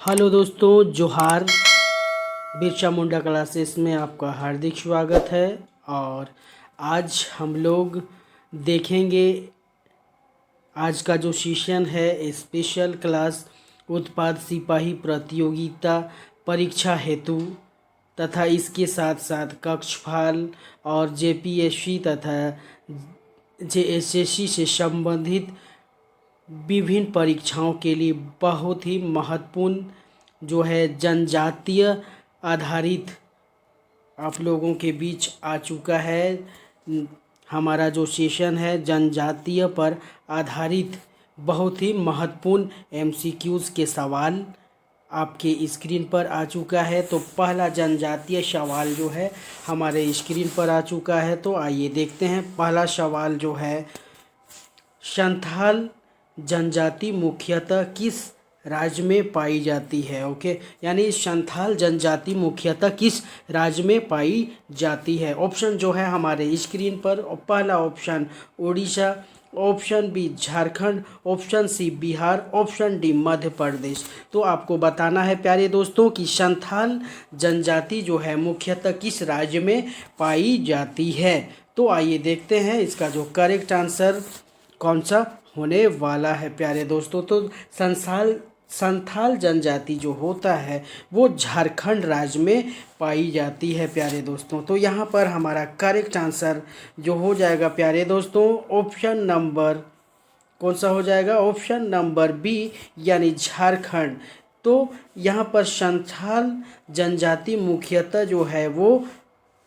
Hello दोस्तों, जोहार। Birsa Munda classes में आपका हार्दिक स्वागत है। और आज हम लोग देखेंगे, आज का जो सेशन है स्पेशल क्लास उत्पाद सिपाही प्रतियोगिता परीक्षा हेतु तथा इसके साथ साथ कक्षपाल और जेपीएससी तथा जेएसएससी से संबंधित विभिन्न परीक्षाओं के लिए बहुत ही महत्वपूर्ण जो है जनजातीय आधारित आप लोगों के बीच आ चुका है। हमारा जो सेशन है जनजातीय पर आधारित बहुत ही महत्वपूर्ण एमसीक्यूज़ के सवाल आपके स्क्रीन पर आ चुका है। तो पहला जनजातीय सवाल जो है हमारे स्क्रीन पर आ चुका है। तो आइए देखते हैं। पहला सवाल जो है, संथाल जनजाति मुख्यतः किस राज्य में पाई जाती है। ओके, यानी संथाल जनजाति मुख्यतः किस राज्य में पाई जाती है। ऑप्शन जो है हमारे स्क्रीन पर, पहला option Orissa, option B Jharkhand, option C Bihar, option D Madhya Pradesh. तो आपको बताना है प्यारे दोस्तों कि संथाल जनजाति जो है मुख्यतः किस राज्य में पाई जाती है। तो आइए देखते हैं इसका जो करेक्ट आंसर कौन सा होने वाला है प्यारे दोस्तों। तो संथाल जनजाति जो होता है वो झारखंड राज्य में पाई जाती है प्यारे दोस्तों। तो यहाँ पर हमारा करेक्ट आंसर जो हो जाएगा प्यारे दोस्तों, ऑप्शन नंबर कौन सा हो जाएगा, ऑप्शन नंबर बी यानी झारखंड। तो यहाँ पर संथाल जनजाति मुख्यतः जो है वो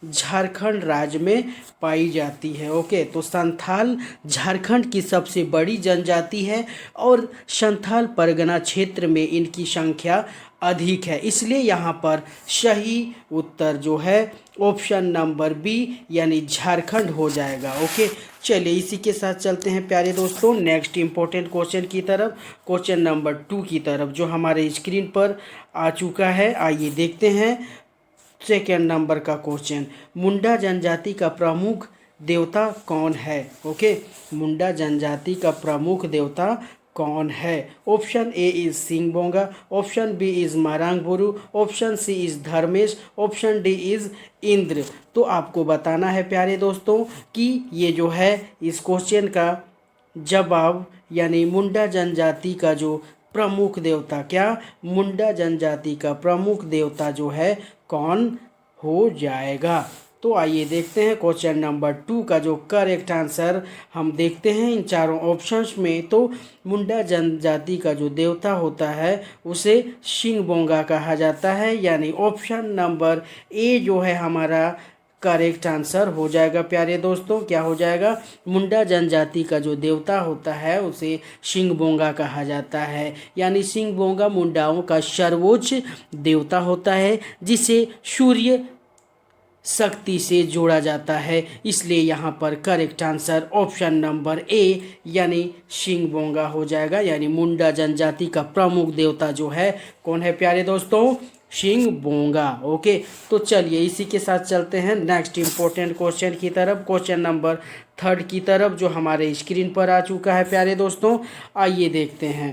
झारखंड राज्य में पाई जाती है। ओके, तो संथाल झारखंड की सबसे बड़ी जनजाति है और संथाल परगना क्षेत्र में इनकी संख्या अधिक है, इसलिए यहाँ पर सही उत्तर जो है ऑप्शन नंबर बी यानी झारखंड हो जाएगा। ओके, चलिए इसी के साथ चलते हैं प्यारे दोस्तों नेक्स्ट इंपॉर्टेंट क्वेश्चन की तरफ, क्वेश्चन नंबर 2 की तरफ जो हमारे स्क्रीन पर आ चुका है। आइए देखते हैं सेकेंड नंबर का क्वेश्चन, मुंडा जनजाति का प्रमुख देवता कौन है। ओके, मुंडा जनजाति का प्रमुख देवता कौन है। Option A is Singbonga, option B is Marang Buru, option C is Dharmesh, option D is Indra. तो आपको बताना है प्यारे दोस्तों कि ये जो है इस क्वेश्चन का जवाब यानी मुंडा जनजाति का जो प्रमुख देवता, क्या मुंडा जनजाति का प्रमुख देवता जो है कौन हो जाएगा। तो आइए देखते हैं क्वेश्चन नंबर 2 का जो करेक्ट आंसर हम देखते हैं इन चारों ऑप्शंस में। तो मुंडा जनजाति का जो देवता होता है उसे सिंगबोंगा कहा जाता है, यानी ऑप्शन नंबर ए जो है हमारा करेक्ट आंसर हो जाएगा प्यारे दोस्तों। क्या हो जाएगा, मुंडा जनजाति का जो देवता होता है उसे सिंगबोंगा कहा जाता है, यानी सिंगबोंगा मुंडाओं का सर्वोच्च देवता होता है जिसे सूर्य शक्ति से जोड़ा जाता है, इसलिए यहाँ पर correct answer option number A यानी सिंगबोंगा हो जाएगा। यानी मुंडा जनजाति का प्रमुख देवता जो है कौन है प्यारे दोस्तों, सिंगबोंगा। ओके, तो चलिए इसी के साथ चलते हैं नेक्स्ट इंपॉर्टेंट क्वेश्चन की तरफ, क्वेश्चन नंबर 3 की तरफ जो हमारे स्क्रीन पर आ चुका है प्यारे दोस्तों। आइए देखते हैं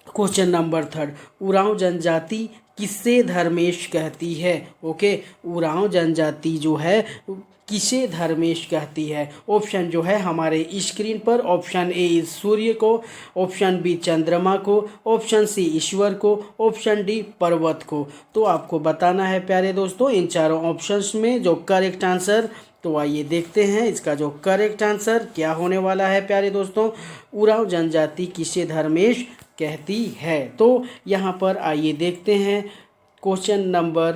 क्वेश्चन नंबर 3, उरांव जनजाति किसे धर्मेश कहती है। ओके, उरांव जनजाति जो है किसे धर्मेश कहती है। ऑप्शन जो है हमारे स्क्रीन पर, ऑप्शन ए इज सूर्य को, ऑप्शन बी चंद्रमा को, ऑप्शन सी ईश्वर को, ऑप्शन डी पर्वत को। तो आपको बताना है प्यारे दोस्तों इन चारों ऑप्शंस में जो करेक्ट आंसर। तो आइए देखते हैं इसका जो करेक्ट आंसर क्या होने वाला है प्यारे दोस्तों, उरांव जनजाति किसे धर्मेश कहती है। तो यहाँ पर आइए देखते हैं क्वेश्चन नंबर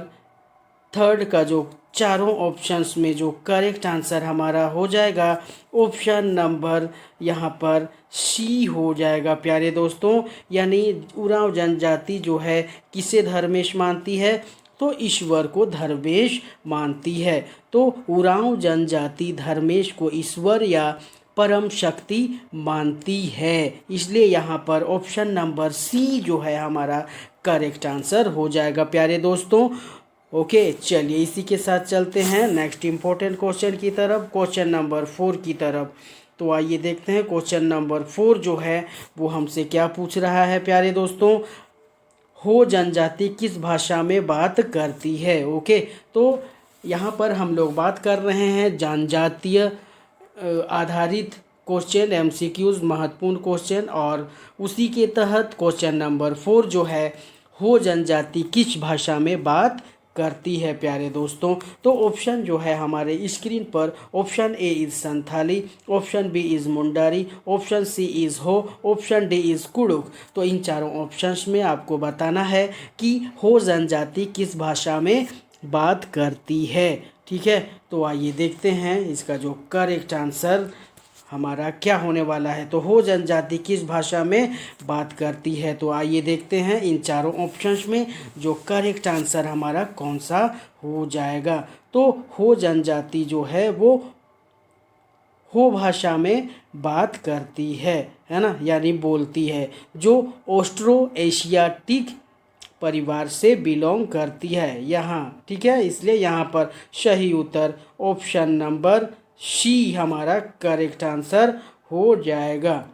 3 का जो चारों ऑप्शंस में जो करेक्ट आंसर हमारा हो जाएगा ऑप्शन नंबर यहाँ पर सी हो जाएगा प्यारे दोस्तों। यानी उरांव जनजाति जो है किसे धर्मेश मानती है, तो ईश्वर को धर्मेश मानती है। तो उरांव जनजाति धर्मेश को ईश्वर या परम शक्ति मानती है, इसलिए यहाँ पर ऑप्शन नंबर सी जो है हमारा करेक्ट आंसर हो जाएगा प्यारे दोस्तों। ओके, चलिए इसी के साथ चलते हैं नेक्स्ट इंपॉर्टेंट क्वेश्चन की तरफ, क्वेश्चन नंबर 4 की तरफ। तो आइए देखते हैं क्वेश्चन नंबर 4 जो है वो हमसे क्या पूछ रहा है प्यारे दोस्तों। हो जनजाति किस भाषा में बात करती है। ओके, तो यहाँ पर हम लोग बात कर रहे हैं जनजातीय आधारित क्वेश्चन, एमसीक्यूज, महत्वपूर्ण क्वेश्चन, और उसी के तहत क्वेश्चन नंबर 4 जो है, हो जनजाति किस भाषा में बात करती है प्यारे दोस्तों। तो ऑप्शन जो है हमारे स्क्रीन पर, option A is Santhali, option B is Mundari, option C is Ho, option D is Kurukh. तो इन चारों ऑप्शंस में आपको बताना है कि हो जनजाति किस भाषा में बात करती है। ठीक है, तो आइए देखते हैं इसका जो करेक्ट आंसर हमारा क्या होने वाला है। तो हो जनजाति किस भाषा में बात करती है, तो आइए देखते हैं इन चारों ऑप्शंस में जो करेक्ट आंसर हमारा कौन सा हो जाएगा। तो हो जनजाति जो है वो हो भाषा में बात करती है ना, यानी बोलती है, जो ऑस्ट्रो एशियाटिक परिवार से बिलोंग करती है यहाँ। ठीक है, इसलिए यहाँ पर सही उत्तर ऑप्शन नंबर सी हमारा करेक्ट आंसर हो जाएगा।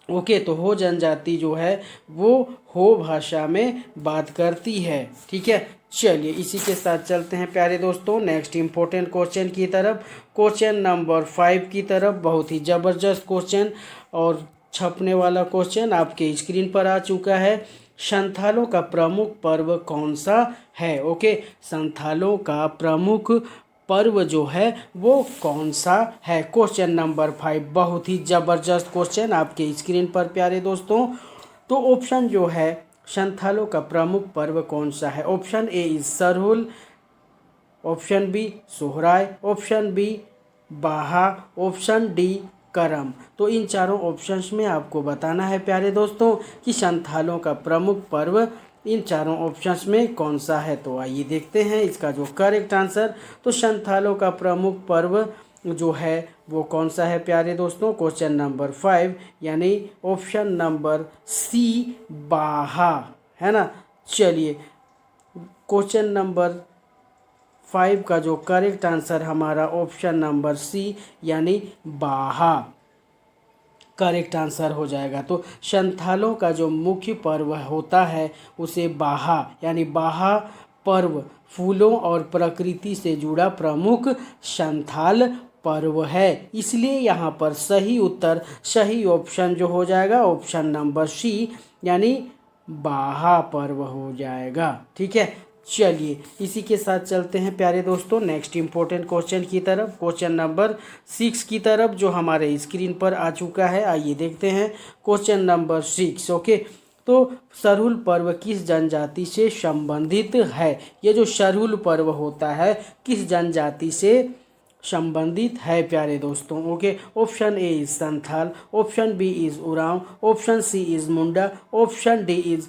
ओके, तो हो जनजाति जो है वो हो भाषा में बात करती है। ठीक है, चलिए इसी के साथ चलते हैं प्यारे दोस्तों नेक्स्ट इम्पोर्टेंट क्वेश्चन की तरफ, क्वेश्चन नंबर 5 की तरफ। बहुत ही ज़बरदस्त क्वेश्चन और छपने वाला क्वेश्चन आपके स्क्रीन पर आ चुका है। संथालों का प्रमुख पर्व कौन सा है। ओके, संथालों का प्रमुख पर्व जो है वो कौन सा है। क्वेश्चन नंबर 5 बहुत ही ज़बरदस्त क्वेश्चन आपके स्क्रीन पर प्यारे दोस्तों। तो ऑप्शन जो है संथालों का प्रमुख पर्व कौन सा है, option A is Sarhul, option B Sohrai, option B Baha, option D Karam. तो इन चारों ऑप्शंस में आपको बताना है प्यारे दोस्तों कि संथालों का प्रमुख पर्व इन चारों ऑप्शंस में कौन सा है। तो आइए देखते हैं इसका जो करेक्ट आंसर। तो संथालों का प्रमुख पर्व जो है वो कौन सा है प्यारे दोस्तों, क्वेश्चन नंबर 5 यानी ऑप्शन नंबर सी बाहा, है ना। चलिए क्वेश्चन नंबर 5 का जो करेक्ट आंसर हमारा ऑप्शन नंबर सी यानी बाहा करेक्ट आंसर हो जाएगा। तो संथालों का जो मुख्य पर्व होता है उसे बाहा यानी बाहा पर्व फूलों और प्रकृति से जुड़ा प्रमुख संथाल पर्व है, इसलिए यहाँ पर सही उत्तर सही ऑप्शन जो हो जाएगा ऑप्शन नंबर सी यानी बाहा पर्व हो जाएगा। ठीक है, चलिए इसी के साथ चलते हैं प्यारे दोस्तों नेक्स्ट इम्पोर्टेंट क्वेश्चन की तरफ, क्वेश्चन नंबर 6 की तरफ जो हमारे स्क्रीन पर आ चुका है। आइए देखते हैं क्वेश्चन नंबर 6। ओके, तो सरहुल पर्व किस जनजाति से संबंधित है। ये जो सरहुल पर्व होता है किस जनजाति से संबंधित है प्यारे दोस्तों। Okay, option A is Santhal, option B is Oraon, option C is Munda, option D is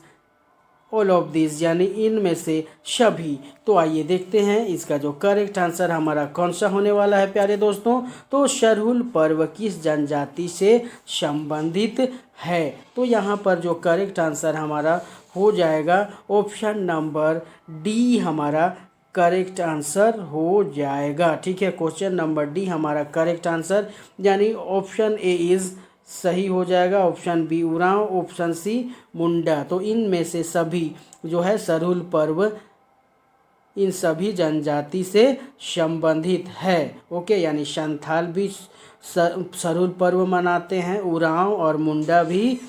all of this यानी इनमें से सभी। तो आइए देखते हैं इसका जो करेक्ट आंसर हमारा कौन सा होने वाला है प्यारे दोस्तों। तो सरहुल पर्व किस जनजाति से संबंधित है, तो यहाँ पर जो करेक्ट आंसर हमारा हो जाएगा ऑप्शन नंबर डी हमारा करेक्ट आंसर हो जाएगा। ठीक है, क्वेश्चन नंबर डी हमारा करेक्ट आंसर यानी ऑप्शन ए इज़ सही हो जाएगा, option B Oraon, option C Munda. तो इनमें से सभी जो है सरहुल पर्व इन सभी जनजाति से संबंधित है। ओके, यानी संथाल भी सरहुल पर्व मनाते हैं, उरांव और मुंडा भी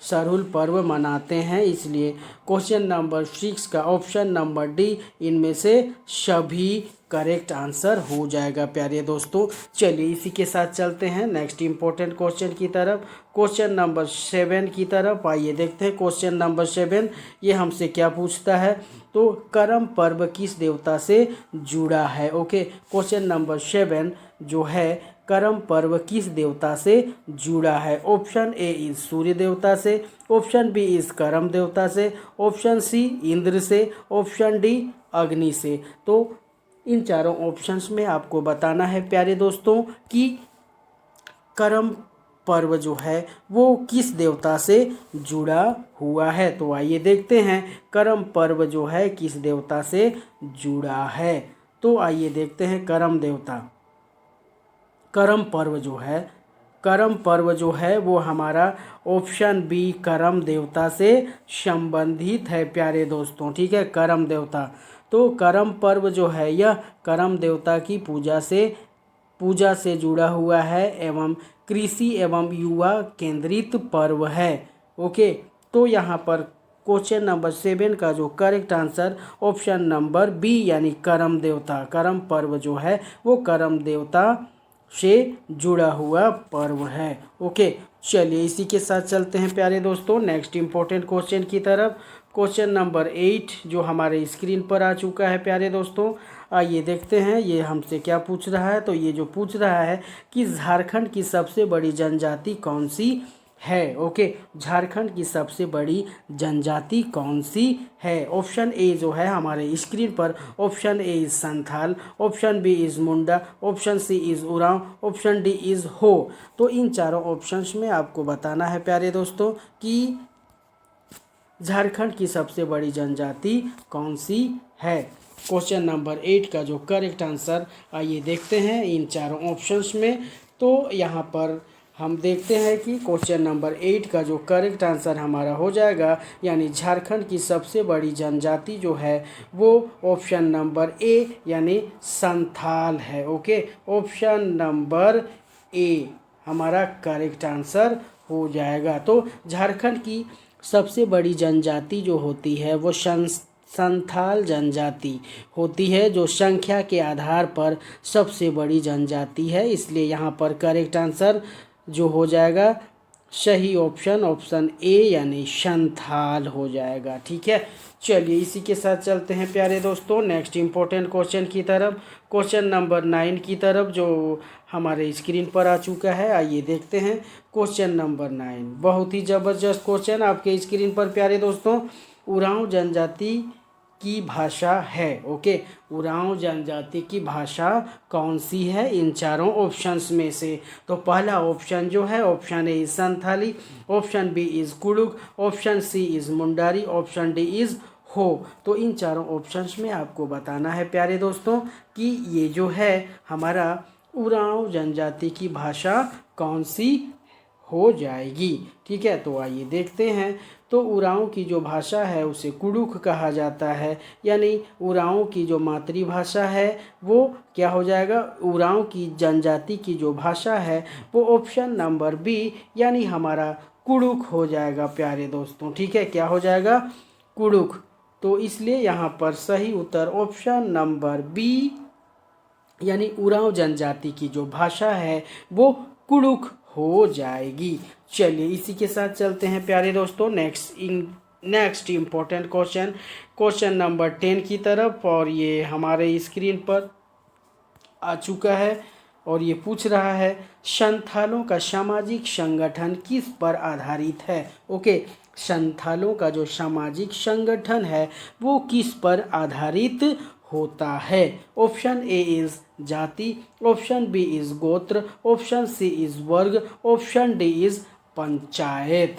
सरहुल पर्व मनाते हैं, इसलिए क्वेश्चन नंबर 6 का ऑप्शन नंबर डी इनमें से सभी करेक्ट आंसर हो जाएगा प्यारे दोस्तों। चलिए इसी के साथ चलते हैं नेक्स्ट इम्पोर्टेंट क्वेश्चन की तरफ, क्वेश्चन नंबर 7 की तरफ। आइए देखते हैं क्वेश्चन नंबर 7 ये हमसे क्या पूछता है। तो करम पर्व किस देवता से जुड़ा है। ओके, क्वेश्चन नंबर 7 जो है करम पर्व किस देवता से जुड़ा है। ऑप्शन ए इज सूर्य देवता से, ऑप्शन बी इज करम देवता से, ऑप्शन सी इंद्र से, ऑप्शन डी अग्नि से। तो इन चारों ऑप्शंस में आपको बताना है प्यारे दोस्तों कि करम पर्व जो है वो किस देवता से जुड़ा हुआ है। तो आइए देखते हैं करम पर्व जो है किस देवता से जुड़ा है। तो आइए देखते हैं करम पर्व जो है करम पर्व जो है वो हमारा ऑप्शन बी करम देवता से संबंधित है प्यारे दोस्तों, ठीक है, करम देवता। तो करम पर्व जो है यह करम देवता की पूजा से जुड़ा हुआ है एवं कृषि एवं युवा केंद्रित पर्व है। ओके, तो यहाँ पर क्वेश्चन नंबर 7 का जो correct answer option number B यानी करम देवता, करम पर्व जो है वो करम देवता से जुड़ा हुआ पर्व है। ओके, चलिए इसी के साथ चलते हैं प्यारे दोस्तों नेक्स्ट इंपॉर्टेंट क्वेश्चन की तरफ। क्वेश्चन नंबर 8 जो हमारे स्क्रीन पर आ चुका है प्यारे दोस्तों, आइए देखते हैं ये हमसे क्या पूछ रहा है। तो ये जो पूछ रहा है कि झारखंड की सबसे बड़ी जनजाति कौन सी है। ओके, झारखंड की सबसे बड़ी जनजाति कौन सी है। ऑप्शन ए जो है हमारे स्क्रीन पर, option A is Santhal, option B is Munda, option C is Oraon, option D is Ho. तो इन चारों ऑप्शंस में आपको बताना है प्यारे दोस्तों कि झारखंड की सबसे बड़ी जनजाति कौन सी है। क्वेश्चन नंबर 8 का जो करेक्ट आंसर आइए देखते हैं इन चारों ऑप्शंस में। तो यहाँ पर हम देखते हैं कि क्वेश्चन नंबर 8 का जो करेक्ट आंसर हमारा हो जाएगा यानी झारखंड की सबसे बड़ी जनजाति जो है वो ऑप्शन नंबर ए यानी संथाल है। ओके, ऑप्शन नंबर ए हमारा करेक्ट आंसर हो जाएगा। तो झारखंड की सबसे बड़ी जनजाति जो होती है वो संथाल जनजाति होती है, जो संख्या के आधार पर सबसे बड़ी जनजाति है। इसलिए यहाँ पर करेक्ट आंसर जो हो जाएगा सही ऑप्शन ए यानी संथाल हो जाएगा। ठीक है, चलिए इसी के साथ चलते हैं प्यारे दोस्तों नेक्स्ट इंपॉर्टेंट क्वेश्चन की तरफ, क्वेश्चन नंबर 9 की तरफ जो हमारे स्क्रीन पर आ चुका है। आइए देखते हैं क्वेश्चन नंबर 9, बहुत ही ज़बरदस्त क्वेश्चन आपके स्क्रीन पर प्यारे दोस्तों। उरांव जनजाति की भाषा है। ओके, उरांव जनजाति की भाषा कौन सी है इन चारों ऑप्शंस में से। तो पहला ऑप्शन जो है option A is Santhali, option B is Kurukh, option C is Mundari, option D is Ho. तो इन चारों ऑप्शंस में आपको बताना है प्यारे दोस्तों कि ये जो है हमारा उरांव जनजाति की भाषा कौन सी हो जाएगी। ठीक है, तो आइए देखते हैं। तो उरांव की जो भाषा है उसे कुड़ुक कहा जाता है, यानी उरांव की जो मातृभाषा है वो क्या हो जाएगा, उरांव की जनजाति की जो भाषा है वो ऑप्शन नंबर बी यानी हमारा कुड़ुक हो जाएगा प्यारे दोस्तों। ठीक है, क्या हो जाएगा, कुड़ुक। तो इसलिए यहाँ पर सही उत्तर ऑप्शन नंबर बी यानी उरांव जनजाति की जो भाषा है वो कुड़ुक हो जाएगी। चलिए इसी के साथ चलते हैं प्यारे दोस्तों नेक्स्ट इम्पोर्टेंट क्वेश्चन नंबर 10 की तरफ, और ये हमारे स्क्रीन पर आ चुका है और ये पूछ रहा है संथालों का सामाजिक संगठन किस पर आधारित है। ओके, संथालों का जो सामाजिक संगठन है वो किस पर आधारित होता है। ऑप्शन ए इज जाति, ऑप्शन बी इज गोत्र, ऑप्शन सी इज वर्ग, ऑप्शन डी इज पंचायत।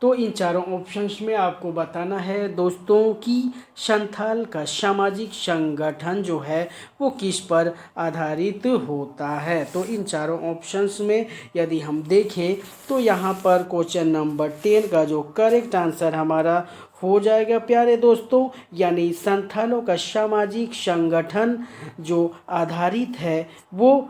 तो इन चारों ऑप्शंस में आपको बताना है दोस्तों कि संथाल का सामाजिक संगठन जो है वो किस पर आधारित होता है। तो इन चारों ऑप्शंस में यदि हम देखें तो यहाँ पर क्वेश्चन नंबर 10 का जो करेक्ट आंसर हमारा हो जाएगा प्यारे दोस्तों, यानी संथालों का सामाजिक संगठन जो आधारित है वो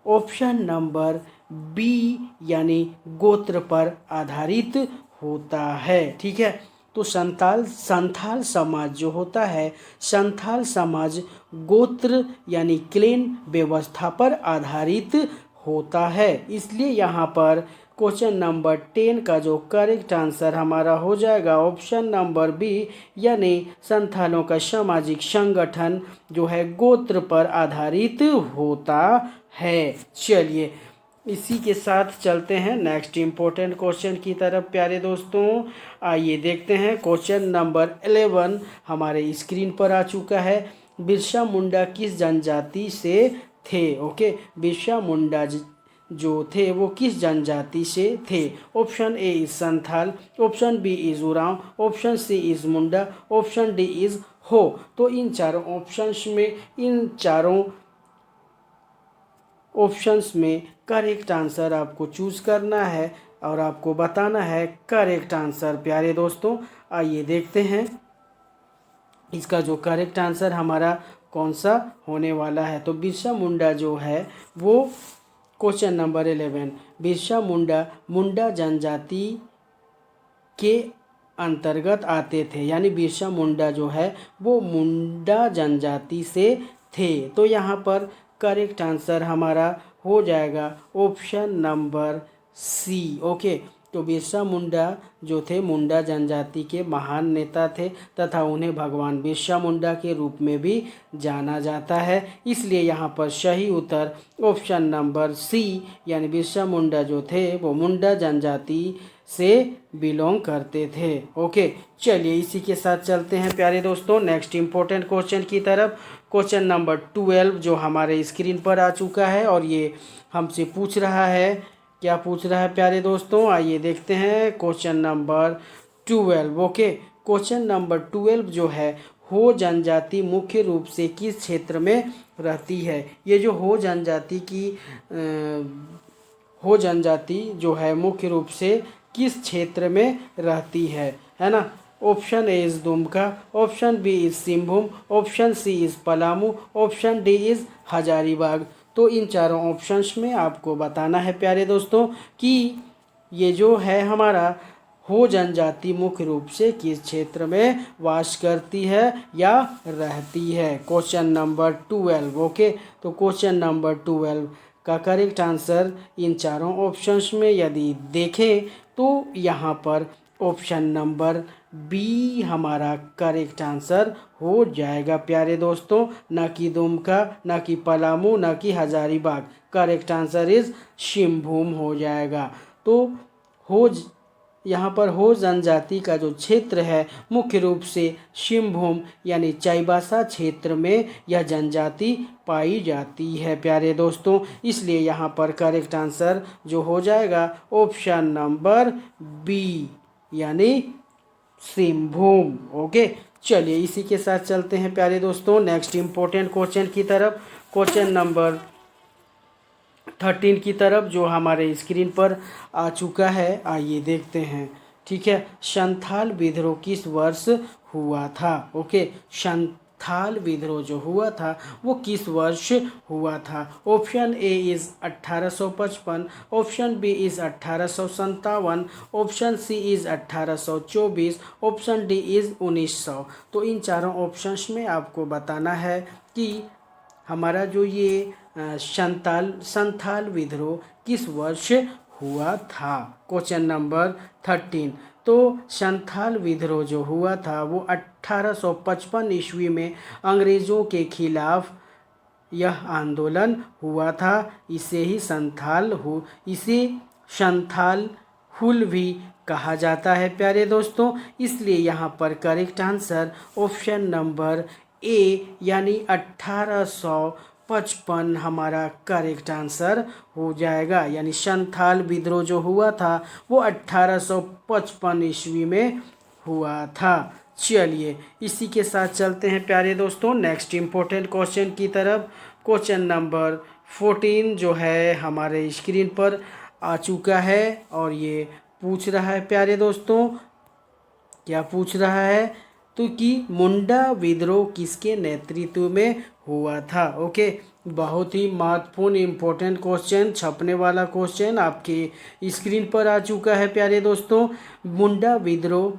ऑप्शन नंबर बी यानी गोत्र पर आधारित होता है। ठीक है, तो संथाल समाज जो होता है, संथाल समाज गोत्र यानी क्लेन व्यवस्था पर आधारित होता है। इसलिए यहाँ पर क्वेश्चन नंबर 10 का जो करेक्ट आंसर हमारा हो जाएगा ऑप्शन नंबर बी यानी संथालों का सामाजिक संगठन जो है गोत्र पर आधारित होता है। चलिए इसी के साथ चलते हैं नेक्स्ट इम्पोर्टेंट क्वेश्चन की तरफ प्यारे दोस्तों। आइए देखते हैं क्वेश्चन नंबर 11 हमारे स्क्रीन पर आ चुका है। बिरसा मुंडा किस जनजाति से थे। ओके, बिरसा मुंडा जो थे वो किस जनजाति से थे। Option A is Santhal, option B is Oraon, option C is Munda, option D is Ho. तो इन चारों ऑप्शंस में इन चारों ऑप्शंस में करेक्ट आंसर आपको चूज करना है और आपको बताना है करेक्ट आंसर। प्यारे दोस्तों, आइए देखते हैं इसका जो करेक्ट आंसर हमारा कौन सा होने वाला है। तो बिरसा मुंडा जो है वो क्वेश्चन नंबर 11, बिरसा मुंडा मुंडा जनजाति के अंतर्गत आते थे, यानी बिरसा मुंडा जो है वो मुंडा जनजाति से थे। तो यहाँ पर करेक्ट आंसर हमारा हो जाएगा ऑप्शन नंबर सी। ओके, तो बिरसा मुंडा जो थे मुंडा जनजाति के महान नेता थे तथा उन्हें भगवान बिरसा मुंडा के रूप में भी जाना जाता है। इसलिए यहाँ पर सही उत्तर ऑप्शन नंबर सी, यानी बिरसा मुंडा जो थे वो मुंडा जनजाति से बिलोंग करते थे। ओके, चलिए इसी के साथ चलते हैं प्यारे दोस्तों नेक्स्ट इंपॉर्टेंट क्वेश्चन की तरफ। क्वेश्चन नंबर 12 जो हमारे स्क्रीन पर आ चुका है और ये हमसे पूछ रहा है, क्या पूछ रहा है प्यारे दोस्तों, आइए देखते हैं question number 12। Okay, question number 12 जो है, हो जनजाति मुख्य रूप से किस क्षेत्र में रहती है। ये जो हो जनजाति की हो जनजाति जो है मुख्य रूप से किस क्षेत्र में रहती है ना। Option A is Dumka, option B is Singhbhum, option C is Palamu, option D is Hazaribagh. तो इन चारों ऑप्शंस में आपको बताना है प्यारे दोस्तों कि ये जो है हमारा हो जनजाति मुख्य रूप से किस क्षेत्र में वास करती है या रहती है। Question number 12। ओके, तो क्वेश्चन नंबर 12 का करेक्ट आंसर इन चारों ऑप्शंस में यदि देखें तो यहाँ पर ऑप्शन नंबर बी हमारा करेक्ट आंसर हो जाएगा प्यारे दोस्तों, ना कि दुमका, ना कि पलामू, ना कि Hazaribagh. Correct answer is Singhbhum हो जाएगा। तो हो यहाँ पर हो जनजाति का जो क्षेत्र है मुख्य रूप से सिंहभूम यानी चाईबासा क्षेत्र में यह जनजाति पाई जाती है प्यारे दोस्तों। इसलिए यहाँ पर करेक्ट आंसर जो हो जाएगा ऑप्शन नंबर बी, यानी सिंहभूम। ओके, चलिए इसी के साथ चलते हैं प्यारे दोस्तों नेक्स्ट इंपॉर्टेंट क्वेश्चन की तरफ। क्वेश्चन नंबर 13 की तरफ जो हमारे स्क्रीन पर आ चुका है, आइए देखते हैं। ठीक है, संथाल विद्रोह किस वर्ष हुआ था। ओके, संथाल विद्रोह जो हुआ था वो किस वर्ष हुआ था। Option A is 1855, option B is 1857, option C is 1824, option D is 1900। तो इन चारों ऑप्शंस में आपको बताना है कि हमारा जो ये संथाल विद्रोह किस वर्ष हुआ था। Question number 13। तो संथाल विद्रोह जो हुआ था वो 1855 ईस्वी में अंग्रेज़ों के खिलाफ यह आंदोलन हुआ था। इसे संथाल हुल भी कहा जाता है प्यारे दोस्तों। इसलिए यहाँ पर correct answer option number A, यानी 1855 हमारा करेक्ट आंसर हो जाएगा। यानी संथाल विद्रोह जो हुआ था वो 1855 ईस्वी में हुआ था। चलिए इसी के साथ चलते हैं प्यारे दोस्तों नेक्स्ट इंपॉर्टेंट क्वेश्चन की तरफ। क्वेश्चन नंबर 14 जो है हमारे स्क्रीन पर आ चुका है और ये पूछ रहा है प्यारे दोस्तों, क्या पूछ रहा है तो कि मुंडा विद्रोह किसके नेतृत्व में हुआ था। ओके, बहुत ही महत्वपूर्ण इम्पोर्टेंट क्वेश्चन, छपने वाला क्वेश्चन आपके स्क्रीन पर आ चुका है प्यारे दोस्तों। मुंडा विद्रोह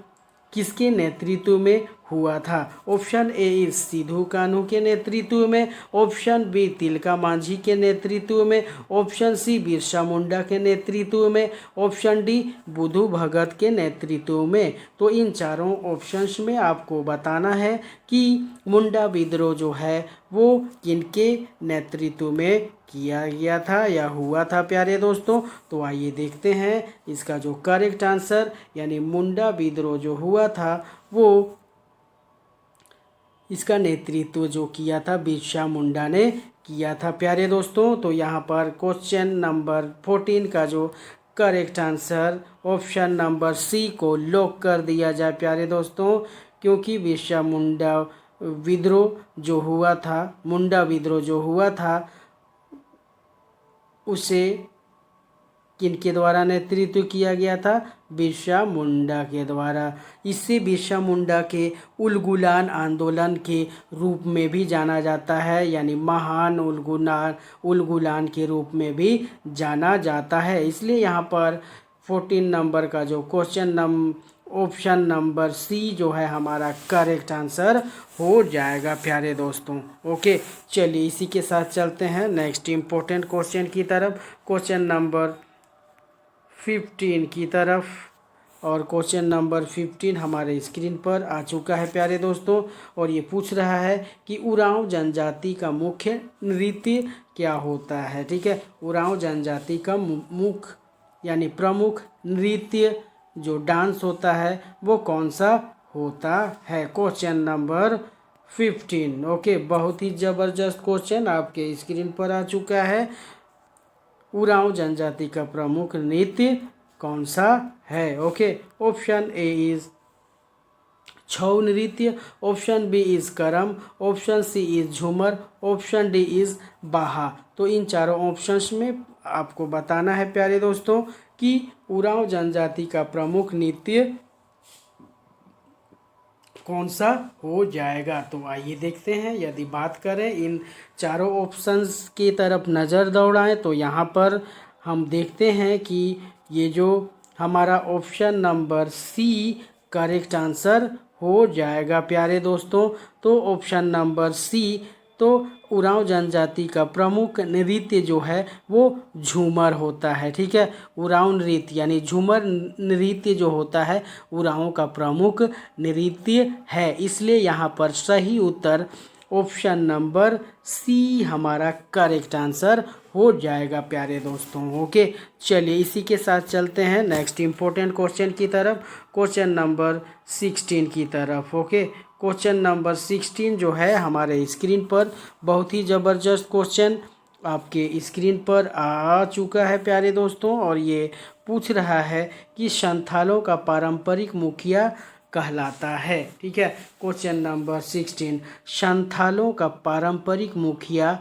किसके नेतृत्व में हुआ था। Option A is Sidhu Kanhu के नेतृत्व में, ऑप्शन बी तिलका मांझी के नेतृत्व में, ऑप्शन सी बिरसा मुंडा के नेतृत्व में, ऑप्शन डी बुद्धू भगत के नेतृत्व में। तो इन चारों ऑप्शंस में आपको बताना है कि मुंडा विद्रोह जो है वो किनके नेतृत्व में किया गया था या हुआ था प्यारे दोस्तों। तो आइए देखते हैं इसका जो करेक्ट आंसर, यानी मुंडा विद्रोह जो हुआ था वो इसका नेतृत्व जो किया था बिरसा मुंडा ने किया था प्यारे दोस्तों। तो यहाँ पर क्वेश्चन नंबर 14 का जो correct answer option number C को लॉक कर दिया जाए प्यारे दोस्तों, क्योंकि बिरसा मुंडा विद्रोह जो हुआ था उसे किनके द्वारा नेतृत्व किया गया था? बिरसा मुंडा के द्वारा। इससे बिरसा मुंडा के उलगुलान आंदोलन के रूप में भी जाना जाता है, यानी महान उलगुलान के रूप में भी जाना जाता है। इसलिए यहाँ पर 14 नंबर का जो ऑप्शन नंबर सी जो है हमारा करेक्ट आंसर हो जाएगा प्यारे दोस्तों। ओके, चलिए इसी के साथ चलते हैं नेक्स्ट इम्पोर्टेंट क्वेश्चन की तरफ, क्वेश्चन नंबर 15 की तरफ। और क्वेश्चन नंबर 15 हमारे स्क्रीन पर आ चुका है प्यारे दोस्तों, और ये पूछ रहा है कि उरांव जनजाति का मुख्य नृत्य क्या होता है। ठीक है, उरांव जनजाति का मुख्य यानी प्रमुख नृत्य जो डांस होता है वो कौन सा होता है? Question number 15। ओके, बहुत ही ज़बरदस्त क्वेश्चन आपके स्क्रीन पर आ चुका है। उरांव जनजाति का प्रमुख नृत्य कौन सा है? ओके, ऑप्शन ए इज छऊ नृत्य, option B is Karam, option C is Jhumar, option D is बाहा। तो इन चारों ऑप्शंस में आपको बताना है प्यारे दोस्तों कि उरांव जनजाति का प्रमुख नृत्य कौन सा हो जाएगा। तो आइए देखते हैं। यदि बात करें इन चारों ऑप्शंस की तरफ नज़र दौड़ाएं तो यहाँ पर हम देखते हैं कि ये जो हमारा option number C correct answer हो जाएगा प्यारे दोस्तों। तो ऑप्शन नंबर सी, तो उरांव जनजाति का प्रमुख नृत्य जो है वो झूमर होता है। ठीक है, उरांव नृत्य यानी झूमर नृत्य जो होता है उरांव का प्रमुख नृत्य है। इसलिए यहाँ पर सही उत्तर ऑप्शन नंबर सी हमारा करेक्ट आंसर हो जाएगा प्यारे दोस्तों। ओके, चलिए इसी के साथ चलते हैं नेक्स्ट इम्पोर्टेंट क्वेश्चन की तरफ, क्वेश्चन नंबर 16 की तरफ। ओके, क्वेश्चन नंबर 16 जो है हमारे स्क्रीन पर बहुत ही ज़बरदस्त क्वेश्चन आपके स्क्रीन पर आ चुका है प्यारे दोस्तों, और ये पूछ रहा है कि संथालों का पारंपरिक मुखिया कहलाता है। ठीक है, क्वेश्चन नंबर 16 संथालों का पारंपरिक मुखिया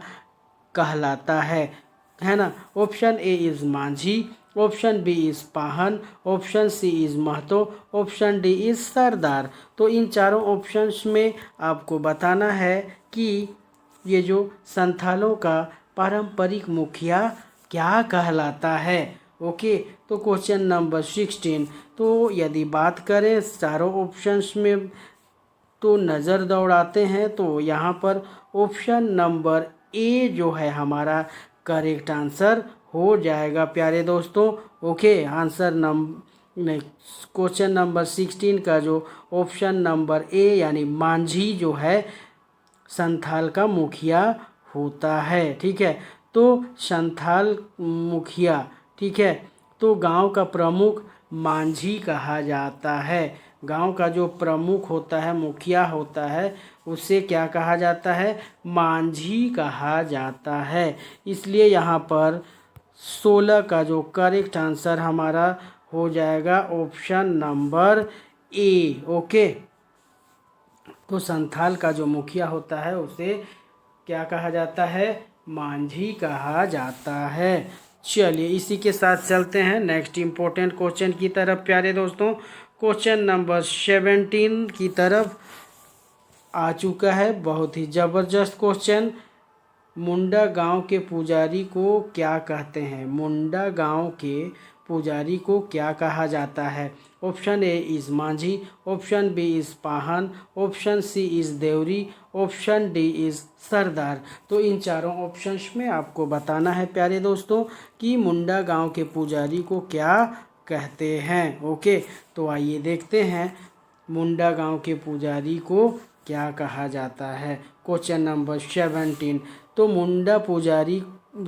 कहलाता है ना। Option A is Manjhi, option B is Pahan, option C is Mahato, option D is Sardar. तो इन चारों ऑप्शंस में आपको बताना है कि ये जो संथालों का पारंपरिक मुखिया क्या कहलाता है। ओके, तो क्वेश्चन नंबर 16, तो यदि बात करें चारों ऑप्शंस में तो नज़र दौड़ाते हैं तो यहाँ पर ऑप्शन नंबर ए जो है हमारा करेक्ट आंसर हो जाएगा प्यारे दोस्तों। ओके, आंसर क्वेश्चन नंबर 16 का जो ऑप्शन नंबर ए यानी मांझी जो है संथाल का मुखिया होता है। ठीक है, तो संथाल मुखिया, ठीक है, तो गांव का प्रमुख मांझी कहा जाता है। गांव का जो प्रमुख होता है, मुखिया होता है, उसे क्या कहा जाता है? मांझी कहा जाता है। इसलिए यहाँ पर 16 का जो करेक्ट आंसर हमारा हो जाएगा ऑप्शन नंबर ए। ओके, तो संथाल का जो मुखिया होता है उसे क्या कहा जाता है? मांझी कहा जाता है। चलिए इसी के साथ चलते हैं नेक्स्ट इम्पोर्टेंट क्वेश्चन की तरफ प्यारे दोस्तों, क्वेश्चन नंबर 17 की तरफ आ चुका है। बहुत ही ज़बरदस्त क्वेश्चन, मुंडा गांव के पुजारी को क्या कहते हैं? मुंडा गांव के पुजारी को क्या कहा जाता है? Option A is Manjhi, option B is Pahan, option C is Deori, option D is Sardar. तो इन चारों ऑप्शंस में आपको बताना है प्यारे दोस्तों कि मुंडा गांव के पुजारी को क्या कहते हैं। ओके, तो आइए देखते हैं मुंडा गांव के पुजारी को क्या कहा जाता है। क्वेश्चन नंबर 17,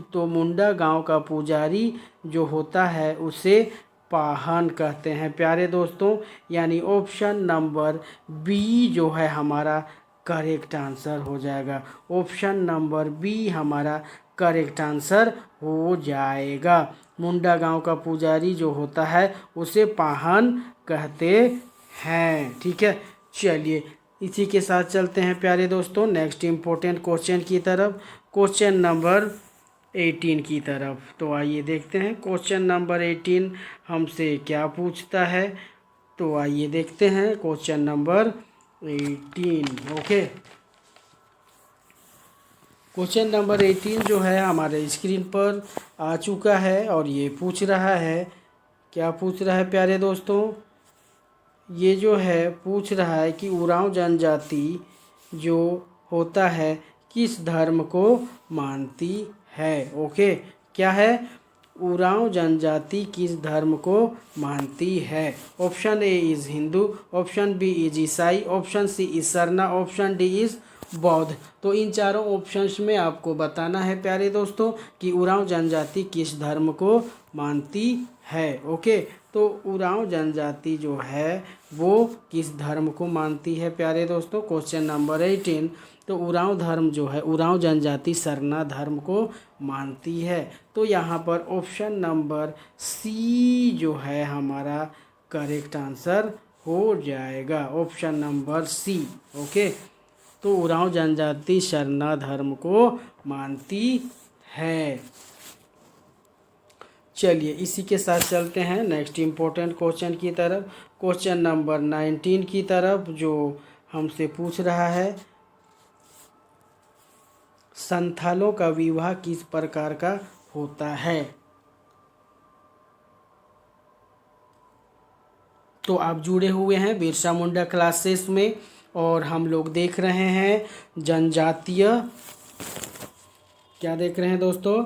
तो मुंडा गांव का पुजारी जो होता है उसे पाहन कहते हैं प्यारे दोस्तों, यानी ऑप्शन नंबर बी जो है हमारा करेक्ट आंसर हो जाएगा। ऑप्शन नंबर बी हमारा करेक्ट आंसर हो जाएगा। मुंडा गांव का पुजारी जो होता है उसे पाहन कहते हैं। ठीक है, चलिए इसी के साथ चलते हैं प्यारे दोस्तों नेक्स्ट इम्पोर्टेंट क्वेश्चन की तरफ, क्वेश्चन नंबर 18 की तरफ। तो आइए देखते हैं क्वेश्चन नंबर 18 हमसे क्या पूछता है। तो आइए देखते हैं question number 18। Okay, question number 18 जो है हमारे स्क्रीन पर आ चुका है और ये पूछ रहा है, क्या पूछ रहा है प्यारे दोस्तों, ये जो है पूछ रहा है कि उरांव जनजाति जो होता है किस धर्म को मानती है। ओके, क्या है, उरांव जनजाति किस धर्म को मानती है। Option A is Hindu, option B is ईसाई, option C is Sarna, option D is बौद्ध। तो इन चारों ऑप्शंस में आपको बताना है प्यारे दोस्तों कि उरांव जनजाति किस धर्म को मानती है। ओके, तो उरांव जनजाति जो है वो किस धर्म को मानती है प्यारे दोस्तों। क्वेश्चन नंबर 18, तो उरांव धर्म जो है, उरांव जनजाति सरना धर्म को मानती है। तो यहाँ पर ऑप्शन नंबर सी जो है हमारा करेक्ट आंसर हो जाएगा, ऑप्शन नंबर सी। ओके, तो उरांव जनजाति सरना धर्म को मानती है। चलिए इसी के साथ चलते हैं नेक्स्ट इम्पोर्टेंट क्वेश्चन की तरफ, क्वेश्चन नंबर 19 की तरफ, जो हमसे पूछ रहा है संथालों का विवाह किस प्रकार का होता है। तो आप जुड़े हुए हैं बिरसा मुंडा क्लासेस में और हम लोग देख रहे हैं जनजातीय, क्या देख रहे हैं दोस्तों,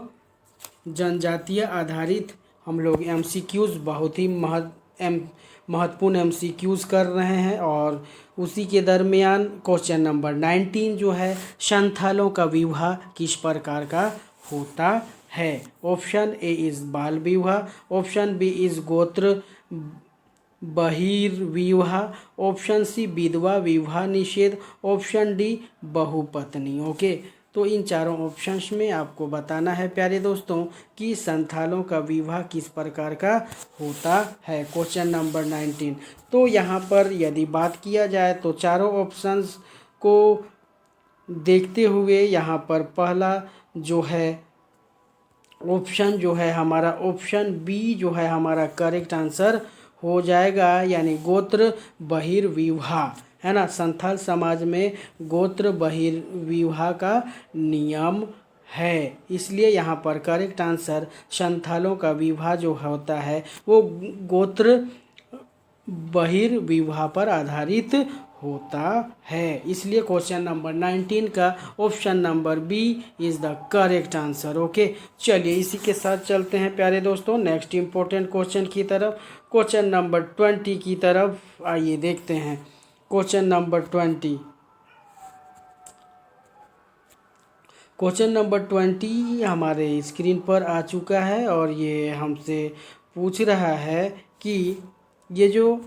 जनजातीय आधारित हम लोग MCQs बहुत ही महत्वपूर्ण MCQs कर रहे हैं। और उसी के दरमियान क्वेश्चन नंबर 19 जो है संथालों का विवाह किस प्रकार का होता है। ऑप्शन ए इज़ बाल विवाह, ऑप्शन बी इज़ गोत्र बहिर्विवाह, ऑप्शन सी विधवा विवाह निषेध, ऑप्शन डी बहुपत्नी। ओके, तो इन चारों ऑप्शंस में आपको बताना है प्यारे दोस्तों कि संथालों का विवाह किस प्रकार का होता है। क्वेश्चन नंबर 19, तो यहाँ पर यदि बात किया जाए तो चारों ऑप्शंस को देखते हुए यहाँ पर पहला जो है ऑप्शन जो है हमारा ऑप्शन बी जो है हमारा करेक्ट आंसर हो जाएगा, यानी गोत्र बहिर्विवाह, है ना। संथाल समाज में गोत्र बहिर्विवाह का नियम है, इसलिए यहाँ पर करेक्ट आंसर संथालों का विवाह जो होता है वो गोत्र बहिर्विवाह पर आधारित होता है। इसलिए क्वेश्चन नंबर 19 का option number B is the correct answer. Okay, चलिए इसी के साथ चलते हैं प्यारे दोस्तों नेक्स्ट इम्पोर्टेंट क्वेश्चन की तरफ, क्वेश्चन नंबर 20 की तरफ। आइए देखते हैं क्वेश्चन नंबर 20। क्वेश्चन नंबर 20 हमारे स्क्रीन पर आ चुका है और ये हमसे पूछ रहा है कि ये जो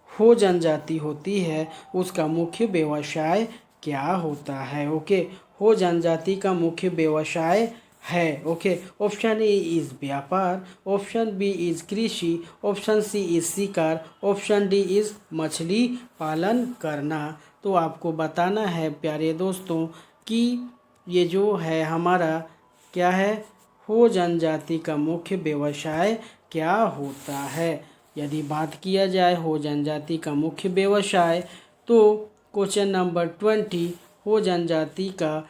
हो जनजाति होती है उसका मुख्य व्यवसाय क्या होता है। ओके, हो जनजाति का मुख्य व्यवसाय है। ओके, ऑप्शन ए इज़ व्यापार, ऑप्शन बी इज़ कृषि, ऑप्शन सी इज़ शिकार, ऑप्शन डी इज़ मछली पालन करना। तो आपको बताना है प्यारे दोस्तों कि ये जो है हमारा क्या है, हो जनजाति का मुख्य व्यवसाय क्या होता है। यदि बात किया जाए हो जनजाति का मुख्य व्यवसाय तो क्वेश्चन नंबर 20 हो जनजाति का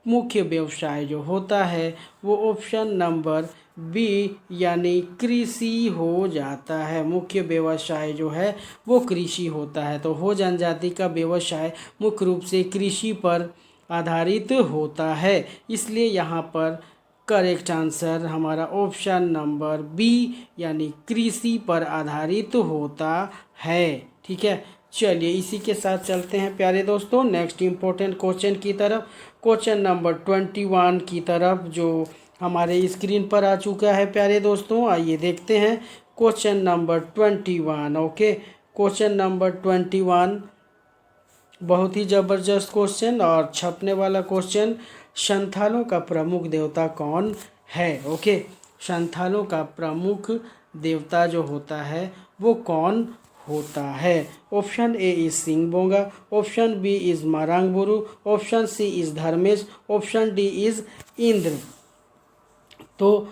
मुख्य व्यवसाय जो होता है वो ऑप्शन नंबर बी यानी कृषि हो जाता है। मुख्य व्यवसाय जो है वो कृषि होता है। तो हो जनजाति का व्यवसाय मुख्य रूप से कृषि पर आधारित होता है, इसलिए यहाँ पर करेक्ट आंसर हमारा ऑप्शन नंबर बी यानी कृषि पर आधारित होता है। ठीक है, चलिए इसी के साथ चलते हैं प्यारे दोस्तों नेक्स्ट इम्पोर्टेंट क्वेश्चन की तरफ, क्वेश्चन नंबर 21 की तरफ, जो हमारे स्क्रीन पर आ चुका है प्यारे दोस्तों। आइए देखते हैं question number 21। Okay, question number 21 बहुत ही ज़बरदस्त क्वेश्चन और छपने वाला क्वेश्चन, संथालों का प्रमुख देवता कौन है। ओके, संथालों का प्रमुख देवता जो होता है वो कौन होता है। Option A is Singbonga, option B is Marang Buru, option C is Dharmesh, option D is Indra. तो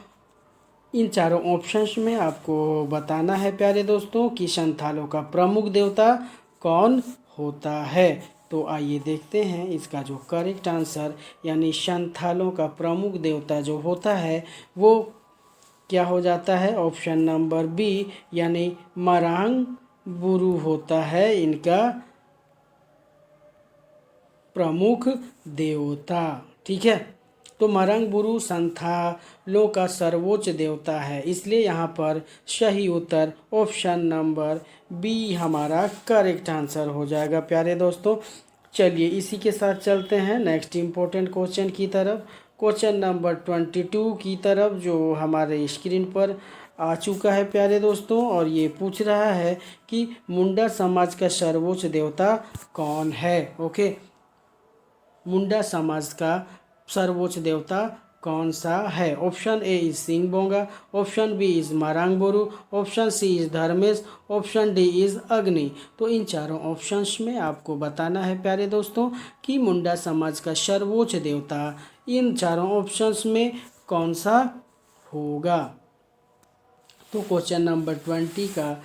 इन चारों ऑप्शंस में आपको बताना है प्यारे दोस्तों कि संथालों का प्रमुख देवता कौन होता है। तो आइए देखते हैं इसका जो करेक्ट आंसर यानी संथालों का प्रमुख देवता जो होता है वो क्या हो जाता है। ऑप्शन नंबर बी यानी मरांग बुरु होता है इनका प्रमुख देवता। ठीक है, तो मरंग बुरु संथालों का सर्वोच्च देवता है, इसलिए यहाँ पर सही उत्तर ऑप्शन नंबर बी हमारा करेक्ट आंसर हो जाएगा प्यारे दोस्तों। चलिए इसी के साथ चलते हैं नेक्स्ट इम्पोर्टेंट क्वेश्चन की तरफ, क्वेश्चन नंबर 22 की तरफ, जो हमारे स्क्रीन पर आ चुका है प्यारे दोस्तों। और ये पूछ रहा है कि मुंडा समाज का सर्वोच्च देवता कौन है। ओके, मुंडा समाज का सर्वोच्च देवता कौन सा है। Option A is Singbonga, option B is Marang Buru, option C is Dharmesh, option D is Agni. तो इन चारों ऑप्शंस में आपको बताना है प्यारे दोस्तों कि मुंडा समाज का सर्वोच्च देवता इन चारों ऑप्शंस में कौन सा होगा। तो क्वेश्चन नंबर 20 का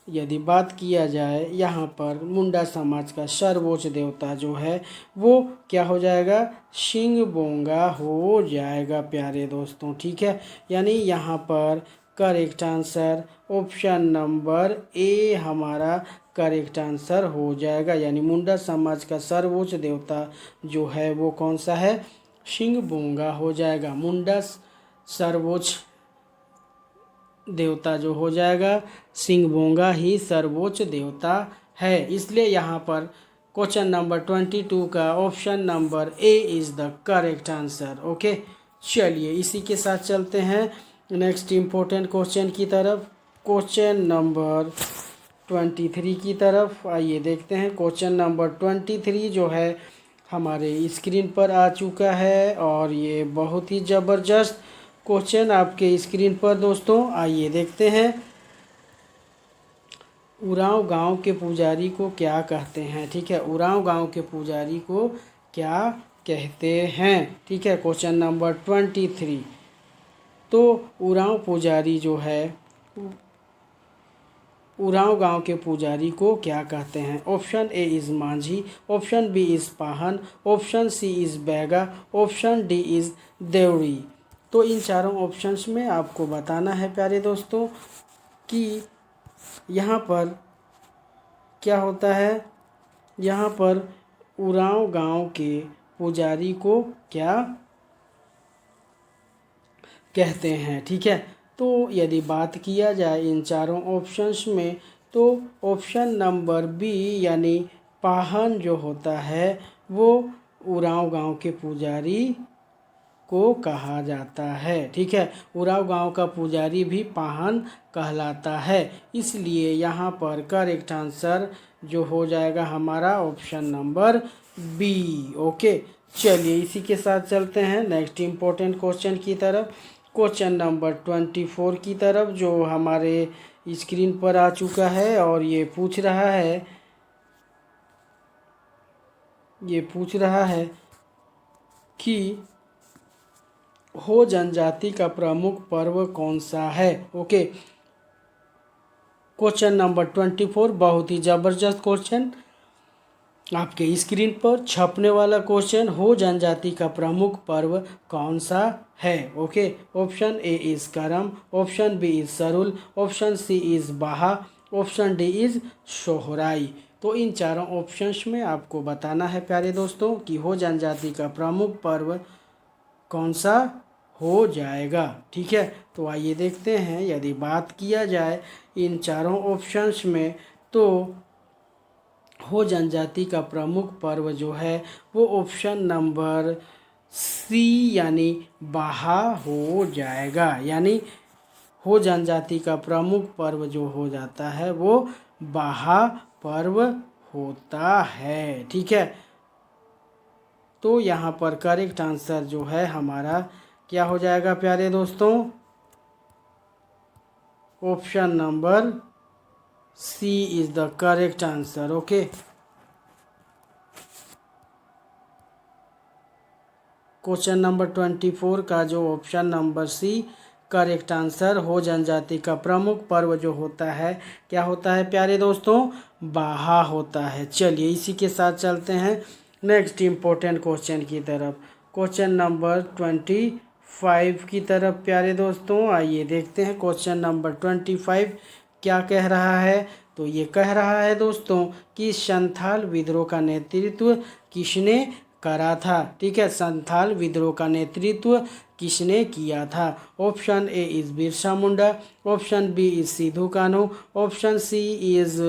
यदि बात किया जाए, यहाँ पर मुंडा समाज का सर्वोच्च देवता जो है वो क्या हो जाएगा, सिंह बोंगा हो जाएगा प्यारे दोस्तों। ठीक है, यानी यहाँ पर correct answer option number A हमारा करेक्ट आंसर हो जाएगा। यानी मुंडा समाज का सर्वोच्च देवता जो है वो कौन सा है, सिंह बोंगा हो जाएगा। मुंडा सर्वोच्च देवता जो हो जाएगा सिंह बोंगा ही सर्वोच्च देवता है, इसलिए यहाँ पर क्वेश्चन नंबर 22 का option number A is the correct answer. Okay, चलिए इसी के साथ चलते हैं नेक्स्ट इम्पोर्टेंट क्वेश्चन की तरफ, क्वेश्चन नंबर 23 की तरफ। आइए देखते हैं क्वेश्चन नंबर 23 जो है हमारे स्क्रीन पर आ चुका है और ये बहुत ही ज़बरदस्त क्वेश्चन आपके स्क्रीन पर दोस्तों। आइए देखते हैं, उरांव गांव के पुजारी को क्या कहते हैं। ठीक है, उरांव गांव के पुजारी को क्या कहते हैं। ठीक है, क्वेश्चन नंबर 23। तो उरांव पुजारी जो है, उरांव गांव के पुजारी को क्या कहते हैं। Option A is Manjhi, option B is Pahan, option C is Baiga, option D is Deori. तो इन चारों ऑप्शंस में आपको बताना है प्यारे दोस्तों कि यहाँ पर क्या होता है। यहाँ पर उरांव गांव के पुजारी को क्या कहते हैं। ठीक है, तो यदि बात किया जाए इन चारों ऑप्शंस में, तो ऑप्शन नंबर बी यानी पाहन जो होता है वो उरांव गांव के पुजारी को कहा जाता है। ठीक है, उरांव गांव का पुजारी भी पाहन कहलाता है, इसलिए यहाँ पर करेक्ट आंसर जो हो जाएगा हमारा ऑप्शन नंबर बी। ओके, चलिए इसी के साथ चलते हैं नेक्स्ट इम्पोर्टेंट क्वेश्चन की तरफ, क्वेश्चन नंबर 24 की तरफ, जो हमारे स्क्रीन पर आ चुका है। और ये पूछ रहा है कि हो जनजाति का प्रमुख पर्व कौन सा है। ओके, क्वेश्चन नंबर 24 बहुत ही ज़बरदस्त क्वेश्चन आपके स्क्रीन पर छपने वाला क्वेश्चन, हो जनजाति का प्रमुख पर्व कौन सा है। Okay, option A is Karam, option B is Sarul, option C is Baha, option D is Sohrai. तो इन चारों ऑप्शंस में आपको बताना है प्यारे दोस्तों कि हो जनजाति का प्रमुख पर्व कौन सा हो जाएगा। ठीक है, तो आइए देखते हैं, यदि बात किया जाए इन चारों ऑप्शंस में, तो हो जनजाति का प्रमुख पर्व जो है वो ऑप्शन नंबर सी यानी बाहा हो जाएगा। यानी हो जनजाति का प्रमुख पर्व जो हो जाता है वो बाहा पर्व होता है। ठीक है, तो यहाँ पर करेक्ट आंसर जो है हमारा क्या हो जाएगा प्यारे दोस्तों, option number C is the correct answer. Okay, question number 24 का जो option number C correct answer, Ho जनजाति का प्रमुख पर्व जो होता है क्या होता है प्यारे दोस्तों, बाहा होता है। चलिए इसी के साथ चलते हैं नेक्स्ट इम्पोर्टेंट क्वेश्चन की तरफ, क्वेश्चन नंबर 25 की तरफ प्यारे दोस्तों। आइए देखते हैं क्वेश्चन नंबर 25 क्या कह रहा है। तो ये कह रहा है दोस्तों कि संथाल विद्रोह का नेतृत्व किसने करा था। ठीक है, संथाल विद्रोह का नेतृत्व किसने किया था। Option A is Birsa Munda, option B is Sidhu Kanhu, option C is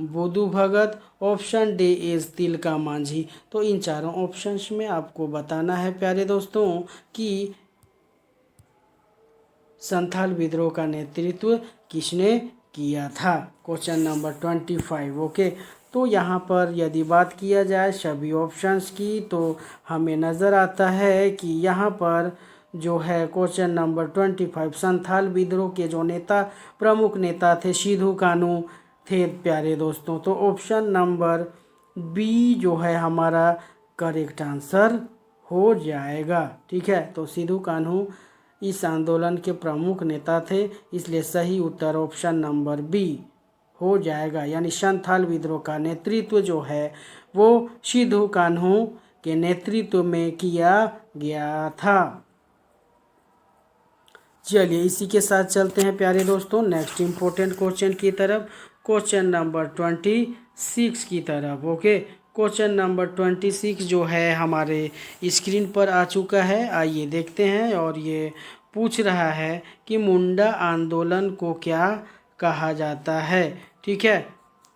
Budhu Bhagat, option D is Tilka Manjhi. तो इन चारों ऑप्शंस में आपको बताना है प्यारे दोस्तों कि संथाल विद्रोह का नेतृत्व किसने किया था। Question number 25 okay. तो यहाँ पर यदि बात किया जाए सभी ऑप्शंस की तो हमें नज़र आता है कि यहाँ पर जो है क्वेश्चन नंबर 25 संथाल विद्रोह के जो नेता प्रमुख नेता थे सिद्धू कान्हू थे प्यारे दोस्तों। तो ऑप्शन नंबर बी जो है हमारा करेक्ट आंसर हो जाएगा। ठीक है, तो सिद्धू कान्हू इस आंदोलन के प्रमुख नेता थे, इसलिए सही उत्तर ऑप्शन नंबर बी हो जाएगा। यानी संथाल विद्रोह का नेतृत्व जो है वो सिद्धू कान्हू के नेतृत्व में किया गया था। चलिए इसी के साथ चलते हैं प्यारे दोस्तों नेक्स्ट इम्पोर्टेंट क्वेश्चन की तरफ, क्वेश्चन नंबर 26 की तरफ। ओके, क्वेश्चन नंबर 26 जो है हमारे स्क्रीन पर आ चुका है। आइए देखते हैं, और ये पूछ रहा है कि मुंडा आंदोलन को क्या कहा जाता है। ठीक है,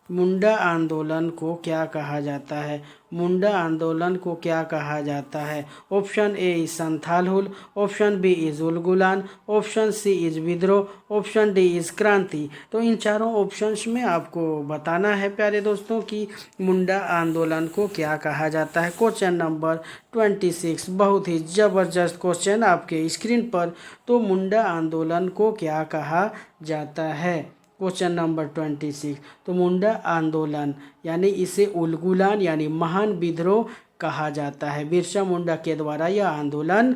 मुंडा आंदोलन को क्या कहा जाता है, मुंडा आंदोलन को क्या कहा जाता है। Option A is Santhal Hul, option B is Ulgulan, option C is विद्रोह, ऑप्शन डी इज क्रांति। तो इन चारों ऑप्शंस में आपको बताना है प्यारे दोस्तों कि मुंडा आंदोलन को क्या कहा जाता है। क्वेश्चन नंबर 26 बहुत ही ज़बरदस्त क्वेश्चन आपके स्क्रीन पर। तो मुंडा आंदोलन को क्या कहा जाता है, क्वेश्चन नंबर 26। तो मुंडा आंदोलन यानी इसे उलगुलान यानी महान विद्रोह कहा जाता है। बिरसा मुंडा के द्वारा यह आंदोलन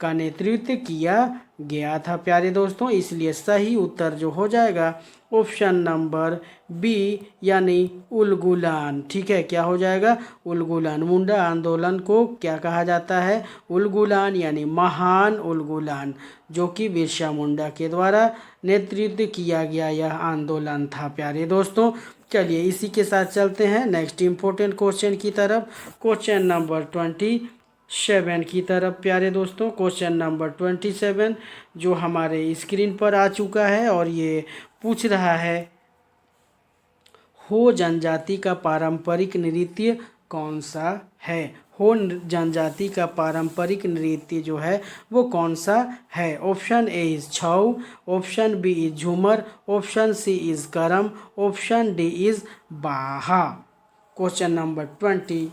का नेतृत्व किया गया था प्यारे दोस्तों, इसलिए सही उत्तर जो हो जाएगा ऑप्शन नंबर बी यानी उलगुलान। ठीक है, क्या हो जाएगा, उलगुलान। मुंडा आंदोलन को क्या कहा जाता है, उलगुलान यानी महान उलगुलान, जो कि बिरसा मुंडा के द्वारा नेतृत्व किया गया यह आंदोलन था प्यारे दोस्तों। चलिए इसी के साथ चलते हैं नेक्स्ट इम्पोर्टेंट क्वेश्चन की तरफ, क्वेश्चन नंबर 27 की तरफ प्यारे दोस्तों। क्वेश्चन नंबर 27 जो हमारे स्क्रीन पर आ चुका है, और ये पूछ रहा है हो जनजाति का पारंपरिक नृत्य कौन सा है। हो जनजाति का पारंपरिक नृत्य जो है वो कौन सा है। Option A is Chhau, option B is Jhumar, option C is Karam, option D is Baha. Question number 27।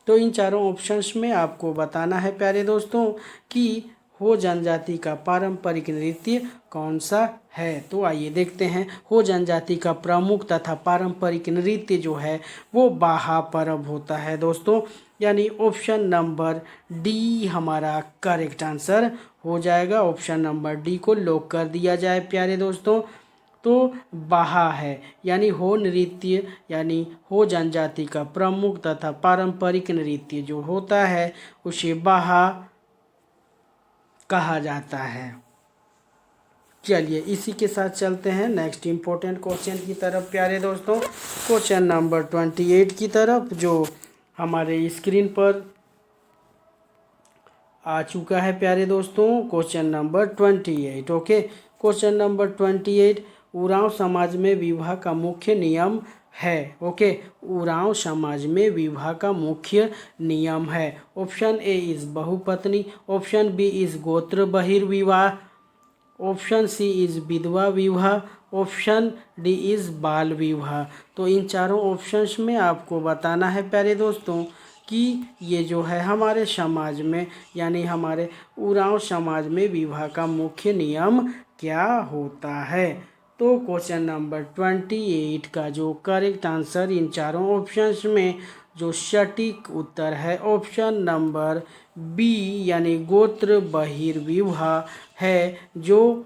तो इन चारों ऑप्शंस में आपको बताना है प्यारे दोस्तों कि हो जनजाति का पारंपरिक नृत्य कौन सा है। तो आइए देखते हैं, हो जनजाति का प्रमुख तथा पारंपरिक नृत्य जो है वो बाहा पर्व होता है दोस्तों। यानी ऑप्शन नंबर डी हमारा करेक्ट आंसर हो जाएगा। ऑप्शन नंबर डी को लॉक कर दिया जाए प्यारे दोस्तों। तो बाहा है यानी हो नृत्य यानी हो जनजाति का प्रमुख तथा पारंपरिक नृत्य जो होता है उसे बाहा कहा जाता है। चलिए इसी के साथ चलते हैं नेक्स्ट इम्पोर्टेंट क्वेश्चन की तरफ प्यारे दोस्तों, क्वेश्चन नंबर 28 की तरफ, जो हमारे स्क्रीन पर आ चुका है प्यारे दोस्तों। Question number 28 okay. Question number 28 Oraon समाज में विवाह का मुख्य नियम है। ओके, उरांव समाज में विवाह का मुख्य नियम है। ऑप्शन ए इज बहुपत्नी, ऑप्शन बी इज गोत्र बहिर्विवाह, ऑप्शन सी इज विधवा विवाह, ऑप्शन डी इज बाल विवाह। तो इन चारों ऑप्शंस में आपको बताना है प्यारे दोस्तों कि ये जो है हमारे समाज में यानी हमारे उरांव समाज में विवाह का मुख्य नियम क्या होता है। तो क्वेश्चन नंबर 28 का जो करेक्ट आंसर इन चारों ऑप्शंस में जो सटीक उत्तर है ऑप्शन नंबर बी यानी गोत्र बहिर्विवाह है, जो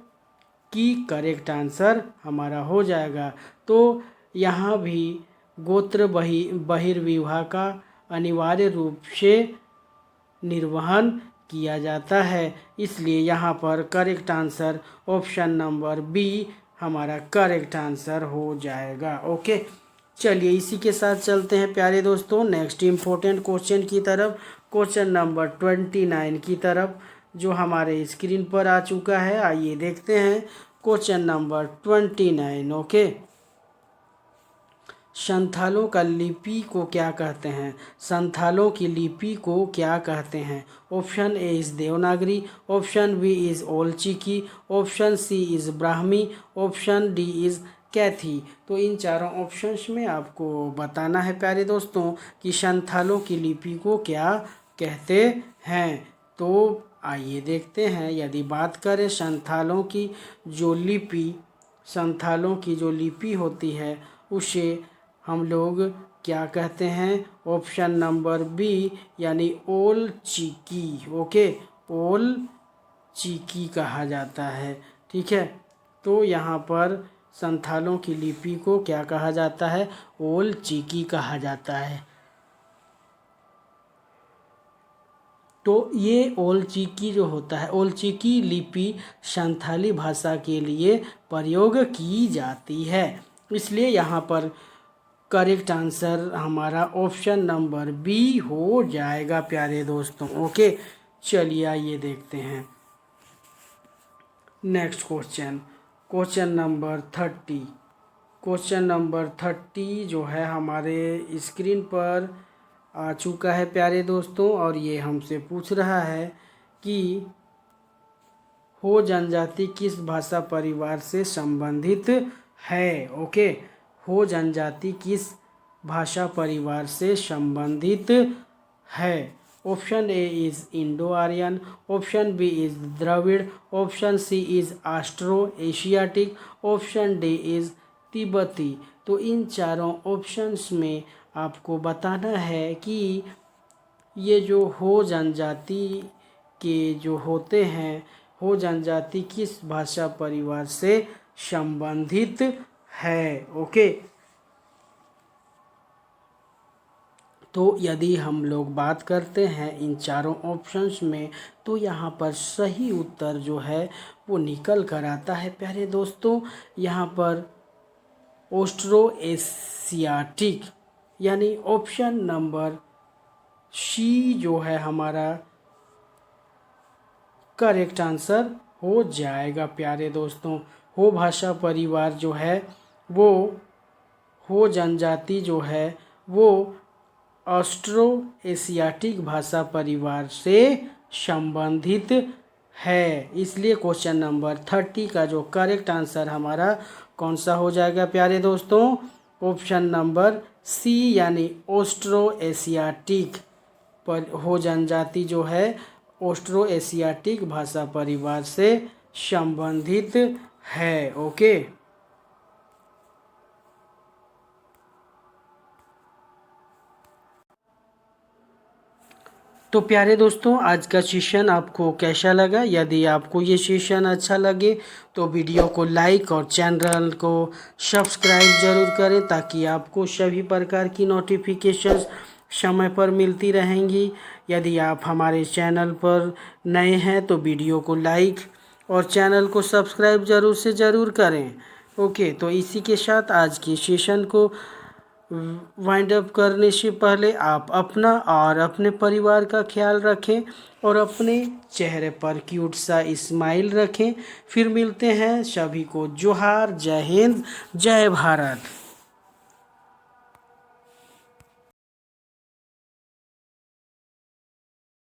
कि करेक्ट आंसर हमारा हो जाएगा। तो यहाँ भी गोत्र बहिर्विवाह का अनिवार्य रूप से निर्वहन किया जाता है, इसलिए यहाँ पर correct answer option number B हमारा करेक्ट आंसर हो जाएगा। ओके, चलिए इसी के साथ चलते हैं प्यारे दोस्तों नेक्स्ट इम्पोर्टेंट क्वेश्चन की तरफ, क्वेश्चन नंबर 29 की तरफ, जो हमारे स्क्रीन पर आ चुका है। आइए देखते हैं क्वेश्चन नंबर 29। ओके, संथालों का लिपि को क्या कहते हैं? संथालों की लिपि को क्या कहते हैं? Option A is Devanagari, option B is Ol Chiki, option C is Brahmi, option D is Kaithi. तो इन चारों ऑप्शंस में आपको बताना है प्यारे दोस्तों कि संथालों की लिपि को क्या कहते हैं। तो आइए देखते हैं। यदि बात करें संथालों की जो लिपि होती है उसे हम लोग क्या कहते हैं? ऑप्शन नंबर बी यानी ओल चिकी। ओके, ओल चिकी कहा जाता है। ठीक है, तो यहाँ पर संथालों की लिपि को क्या कहा जाता है? ओल चिकी कहा जाता है। तो ये ओल चिकी जो होता है, ओल चिकी लिपि संथाली भाषा के लिए प्रयोग की जाती है, इसलिए यहाँ पर करेक्ट आंसर हमारा ऑप्शन नंबर बी हो जाएगा प्यारे दोस्तों। ओके, चलिए आइए देखते हैं next question number 30। Question number 30 जो है हमारे स्क्रीन पर आ चुका है प्यारे दोस्तों, और ये हमसे पूछ रहा है कि हो जनजाति किस भाषा परिवार से संबंधित है। ओके, हो जनजाति किस भाषा परिवार से संबंधित है? Option A is Indo Aryan, option B is Dravid, option C is Austro Asiatic, option D is Tibbati. तो इन चारों ऑप्शंस में आपको बताना है कि ये जो हो जनजाति के जो होते हैं, हो जनजाति किस भाषा परिवार से संबंधित है। ओके, तो यदि हम लोग बात करते हैं इन चारों ऑप्शंस में, तो यहाँ पर सही उत्तर जो है वो निकल कर आता है प्यारे दोस्तों। यहाँ पर ऑस्ट्रो एशियाटिक यानी ऑप्शन नंबर सी जो है हमारा करेक्ट आंसर हो जाएगा प्यारे दोस्तों। हो भाषा परिवार जो है वो, हो जनजाति जो है वो ऑस्ट्रो एशियाटिक भाषा परिवार से संबंधित है, इसलिए क्वेश्चन नंबर 30 का जो करेक्ट आंसर हमारा कौन सा हो जाएगा प्यारे दोस्तों? ऑप्शन नंबर सी यानी ऑस्ट्रो एशियाटिक पर हो जनजाति जो है ऑस्ट्रो एशियाटिक भाषा परिवार से संबंधित है। ओके, तो प्यारे दोस्तों आज का सेशन आपको कैसा लगा? यदि आपको ये सेशन अच्छा लगे तो वीडियो को लाइक और चैनल को सब्सक्राइब ज़रूर करें, ताकि आपको सभी प्रकार की नोटिफिकेशंस समय पर मिलती रहेंगी। यदि आप हमारे चैनल पर नए हैं तो वीडियो को लाइक और चैनल को सब्सक्राइब ज़रूर करें। ओके, तो इसी के साथ आज के सेशन को वाइंड अप करने से पहले आप अपना और अपने परिवार का ख्याल रखें और अपने चेहरे पर क्यूट सा स्माइल रखें। फिर मिलते हैं, सभी को जोहार, जय हिंद, जय भारत।